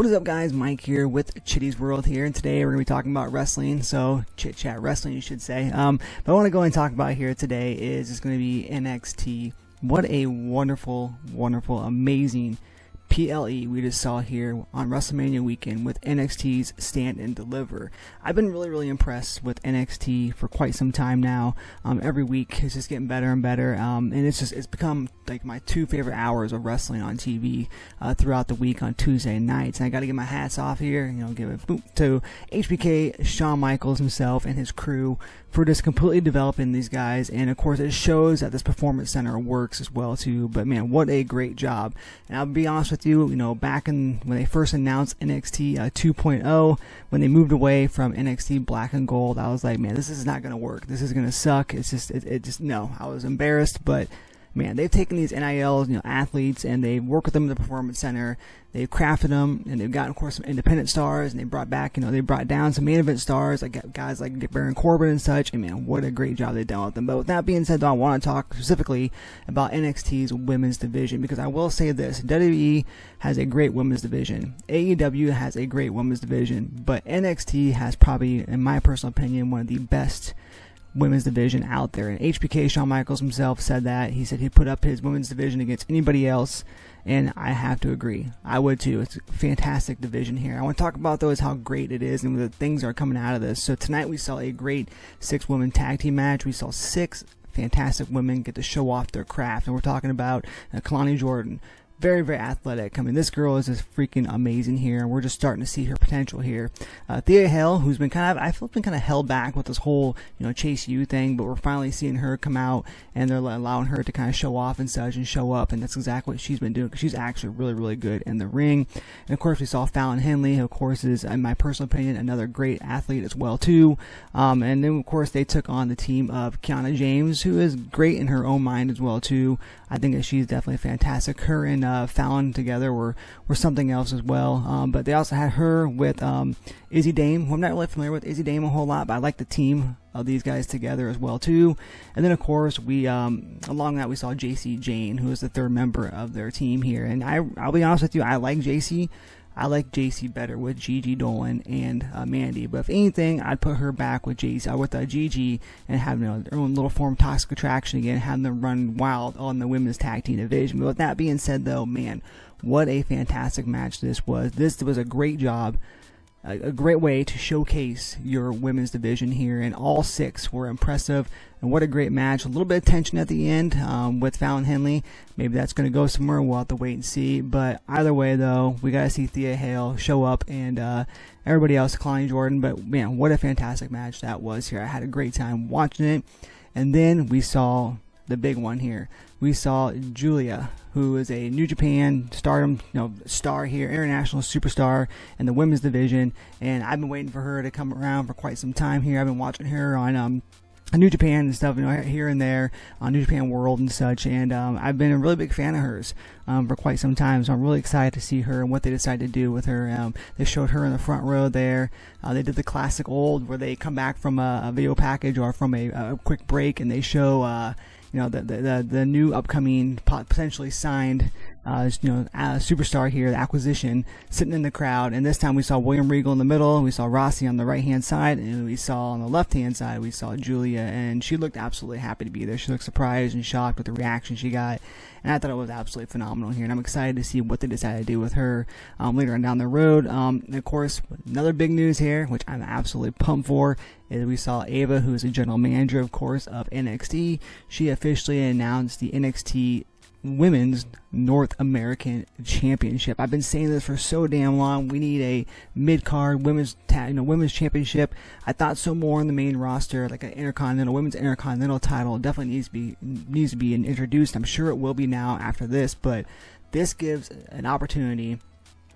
What is up, guys? Mike here with Chitty's World here, and today we're going to be talking about wrestling, so chit chat wrestling you should say. But I want to go and talk about here today is it's going to be NXT. What a wonderful, amazing PLE we just saw here on WrestleMania weekend with NXT's Stand and Deliver. I've been really impressed with NXT for quite some time now. Every week it's just getting better and better, and it's become like my two favorite hours of wrestling on TV throughout the week on Tuesday nights. And I got to get my hats off here, give a boot to HBK, Shawn Michaels himself, and his crew for just completely developing these guys. And of course, it shows that this performance center works as well too. But man, what a great job! And I'll be honest with you, back when they first announced NXT 2.0, when they moved away from NXT Black and Gold, I was like, man, this is not going to work. This is going to suck. It's just, it just no. I was embarrassed, but man, they've taken these NILs, athletes, and they've worked with them in the Performance Center. They've crafted them, and they've got, of course, some independent stars, and they brought back, they brought down some main event stars, like guys like Baron Corbin and such. And man, what a great job they've done with them. But with that being said, though, I want to talk specifically about NXT's women's division, because I will say this: WWE has a great women's division, AEW has a great women's division, but NXT has probably, in my personal opinion, one of the best women's division out there. And HBK, Shawn Michaels himself, said that. He said he'd put up his women's division against anybody else, and I have to agree. I would too. It's a fantastic division here. I want to talk about, though, is how great it is and the things that are coming out of this. So tonight we saw a great 6-woman tag team match. We saw 6 fantastic women get to show off their craft, and we're talking about Kalani Jordan. Very athletic. I mean, this girl is just freaking amazing here, and we're just starting to see her potential here. Thea Hale, who's been kind of held back with this whole, Chase U thing, but we're finally seeing her come out, and they're allowing her to kind of show off and such and show up, and that's exactly what she's been doing, because she's actually really good in the ring. And of course, we saw Fallon Henley, who of course is, in my personal opinion, another great athlete as well too. And then of course they took on the team of Kiana James, who is great in her own mind as well too. I think that she's definitely fantastic. Her and Fallon together were something else as well. But they also had her with Izzy Dame, who I'm not really familiar with Izzy Dame a whole lot, but I like the team of these guys together as well too. And then of course we along that we saw JC Jane, who is the third member of their team here. And I'll be honest with you, I like JC. I like JC better with Gigi Dolan and Mandy, but if anything, I'd put her back with Gigi and have their own little form of Toxic Attraction again, have them run wild on the women's tag team division. But with that being said, though, man, what a fantastic match this was. This was a great job. A great way to showcase your women's division here, and all 6 were impressive. And what a great match. A little bit of tension at the end with Fallon Henley. Maybe that's going to go somewhere. We'll have to wait and see. But either way, though, we got to see Thea Hale show up, and everybody else, Kalani Jordan. But man, what a fantastic match that was here. I had a great time watching it. And then we saw the big one here. We saw Giulia, who is a New Japan Stardom star here, international superstar in the women's division, and I've been waiting for her to come around for quite some time here. I've been watching her on New Japan and stuff, here and there on New Japan World and such, and I've been a really big fan of hers for quite some time, so I'm really excited to see her and what they decide to do with her. They showed her in the front row there. They did the classic old where they come back from a video package or from a quick break, and they show the new upcoming potentially signed superstar here, the acquisition, sitting in the crowd. And this time we saw William Regal in the middle, we saw Rossi on the right hand side, and we saw on the left hand side we saw Giulia, and she looked absolutely happy to be there. She looked surprised and shocked with the reaction she got, and I thought it was absolutely phenomenal here, and I'm excited to see what they decide to do with her later on down the road. And of course, another big news here, which I'm absolutely pumped for, is we saw Ava, who is the general manager, of course, of NXT. She officially announced the NXT Women's North American Championship. I've been saying this for so damn long. We need a mid-card women's championship. I thought so more on the main roster, like an women's intercontinental title. Definitely needs to be introduced. I'm sure it will be now after this, but this gives an opportunity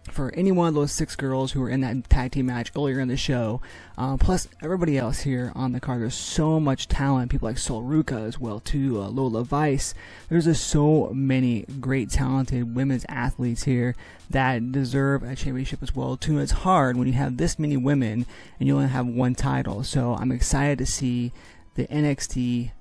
for any one of those 6 girls who were in that tag team match earlier in the show, plus everybody else here on the card. There's so much talent, people like Sol Ruca as well too, Lola Vice. There's just so many great talented women's athletes here that deserve a championship as well too. It's hard when you have this many women and you only have one title, so I'm excited to see the NXT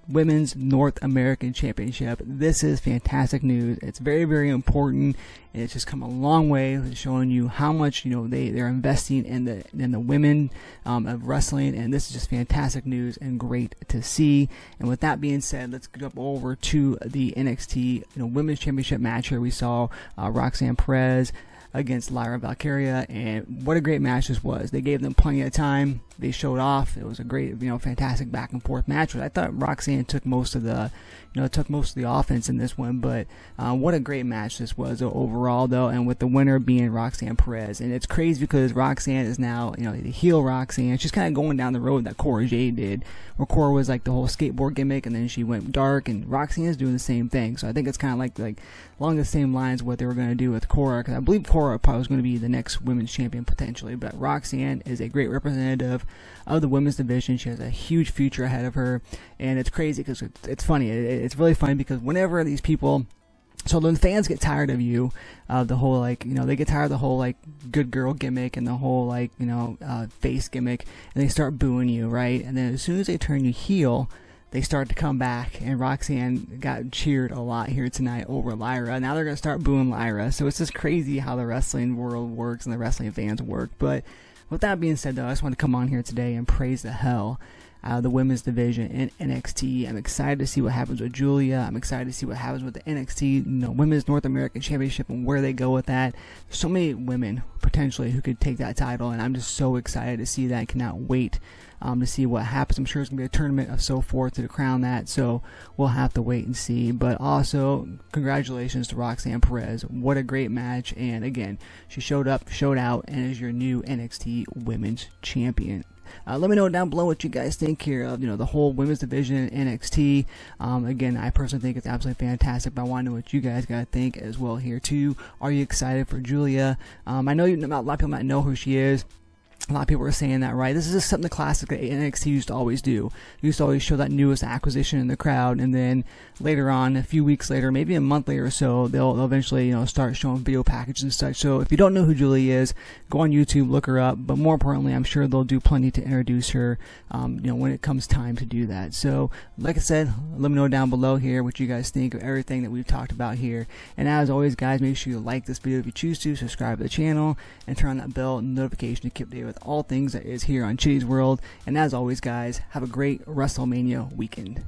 Women's North American Championship. This is fantastic news. It's very, very important, and it's just come a long way with showing you how much they're investing in the women of wrestling, and this is just fantastic news and great to see. And with that being said, let's go over to the NXT Women's Championship match here. We saw Roxanne Perez against Lyra Valkyria, and what a great match this was. They gave them plenty of time. They showed off. It was a great, fantastic back and forth match. I thought Roxanne took most of the, offense in this one, but what a great match this was overall, though, and with the winner being Roxanne Perez. And it's crazy because Roxanne is now, the heel Roxanne. She's kind of going down the road that Cora Jade did, where Cora was like the whole skateboard gimmick, and then she went dark, and Roxanne is doing the same thing. So I think it's kind of like along the same lines what they were going to do with Cora, because I believe Cora probably was going to be the next women's champion potentially, but Roxanne is a great representative of the women's division. She has a huge future ahead of her, and it's crazy because it's funny. It's really funny because whenever these people, so when fans get tired of you, the whole they get tired of the whole good girl gimmick and the whole face gimmick, and they start booing you, right? And then as soon as they turn you heel, they start to come back, and Roxanne got cheered a lot here tonight over Lyra. Now they're going to start booing Lyra. So it's just crazy how the wrestling world works and the wrestling fans work. But with that being said, though, I just want to come on here today and praise the hell out of the women's division in NXT. I'm excited to see what happens with Giulia. I'm excited to see what happens with the NXT Women's North American Championship and where they go with that. There's so many women potentially who could take that title, and I'm just so excited to see that. I cannot wait to see what happens. I'm sure it's going to be a tournament of so forth to crown that, so we'll have to wait and see. But also, congratulations to Roxanne Perez. What a great match, and again, she showed up, showed out, and is your new NXT Women's Champion. Let me know down below what you guys think here of the whole women's division in NXT. Again, I personally think it's absolutely fantastic, but I want to know what you guys got to think as well here too. Are you excited for Giulia? I know a lot of people might know who she is. A lot of people are saying that, right? This is just something the classic that NXT used to always do. They used to always show that newest acquisition in the crowd, and then later on, a few weeks later, maybe a month later or so, they'll eventually, start showing video packages and such. So if you don't know who Giulia is, go on YouTube, look her up. But more importantly, I'm sure they'll do plenty to introduce her, when it comes time to do that. So, like I said, let me know down below here what you guys think of everything that we've talked about here. And as always, guys, make sure you like this video if you choose to, subscribe to the channel, and turn on that bell notification to keep updated with all things that is here on Chitty's World. And as always, guys, have a great WrestleMania weekend.